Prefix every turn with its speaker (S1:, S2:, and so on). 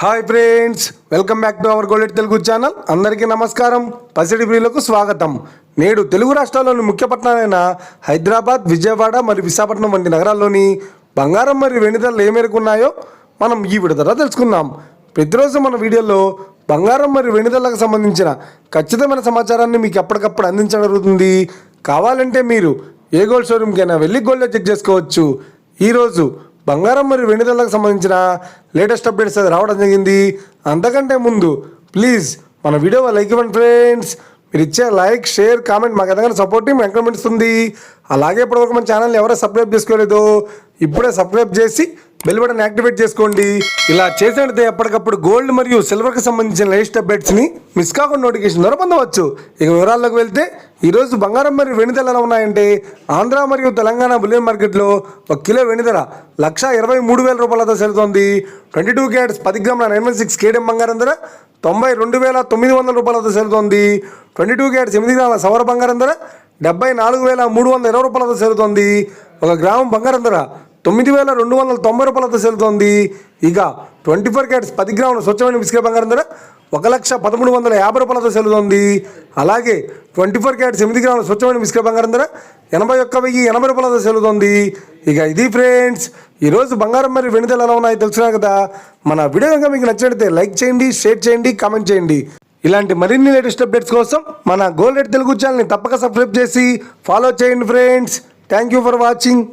S1: Hi friends, welcome back to our gold Telugu channel. అందరికీ నమస్కారం. పసిడి ప్రియులకు స్వాగతం. నేడు తెలుగు రాష్ట్రాల్లోని ముఖ్య పట్టణాలైన హైదరాబాద్, విజయవాడ మరియు విశాఖపట్నం వంటి నగరాల్లోని బంగారం మరియు వెండి ధరలు ఏ మేరకు ఉన్నాయో మనం ఈ వీడియో ద్వారా తెలుసుకుందాం. ప్రతిరోజు మన వీడియోలో బంగారం మరియు వెండి ధరలకు సంబంధించిన ఖచ్చితమైన సమాచారాన్ని మీకు ఎప్పటికప్పుడు అందించడం జరుగుతుంది. కావాలంటే మీరు ఏ గోల్డ్ షోరూమ్కైనా వెళ్ళి గోల్డ్ చెక్ చేసుకోవచ్చు. ఈరోజు బంగారం మరియు వెండి ధరలకు సంబంధించిన లేటెస్ట్ అప్డేట్స్ అది రావడం జరిగింది. అంతకంటే ముందు ప్లీజ్ మన వీడియో లైక్ ఇవ్వండి ఫ్రెండ్స్. మీరు ఇచ్చే లైక్, షేర్, కామెంట్ మాకు ఎంతగానో సపోర్ట్ ఎంకరేజ్మెంట్ ఇస్తుంది. అలాగే ఇప్పటివరకు మన ఛానల్ ఎవరైనా సబ్స్క్రైబ్ చేసుకోలేదో ఇప్పుడే సబ్స్క్రైబ్ చేసి బెల్ బటన్ యాక్టివేట్ చేసుకోండి. ఇలా చేసినట్లయితే ఎప్పటికప్పుడు గోల్డ్ మరియు సిల్వర్కి సంబంధించిన లేటెస్ట్ అప్డేట్స్ని మిస్ కాకుండా నోటిఫికేషన్ ద్వారా పొందవచ్చు. ఇక వివరాల్లోకి వెళ్తే ఈరోజు బంగారం మరియు వెండి ధరలు ఎలా ఉన్నాయంటే, ఆంధ్ర మరియు తెలంగాణ బులియన్ మార్కెట్లో 1 కిలో వెండి ధర 1,23,000 రూపాయలతో సెలుతోంది. 22 క్యారెట్స్ 10 గ్రాముల 916 కేడియం బంగారం ధర 92,900 రూపాయలతో సెలుతోంది. 22 క్యారెట్స్ 8 గ్రాముల సవర బంగారం ధర 74,320 రూపాయలతో సెలుతోంది. 1 గ్రాము బంగారం ధర 9,290 రూపాయలతో సెలుతోంది. ఇక 24 క్యారెట్స్ 10 గ్రాముల స్వచ్ఛమైన బిస్కెట్ బంగారం ధర 1,13,50 రూపాయలతో సెలుతోంది. అలాగే 24 క్యారెట్స్ 8 గ్రాముల స్వచ్ఛమైన బిస్కెట్ బంగారం ధర 81,080 రూపాయలతో సెలుతోంది. ఇక ఇది ఫ్రెండ్స్, ఈరోజు బంగారం మరియు వెండి ధరలు ఎలా ఉన్నాయో తెలుసుకున్నారు కదా. మన వీడియో కనుక మీకు నచ్చినట్లయితే లైక్ చేయండి, షేర్ చేయండి, కామెంట్ చేయండి. ఇలాంటి మరిన్ని లేటెస్ట్ అప్డేట్స్ కోసం మన గోల్డ్ తెలుగు ఛానల్ని తప్పక సబ్స్క్రైబ్ చేసి ఫాలో చేయండి friends. Thank you for watching.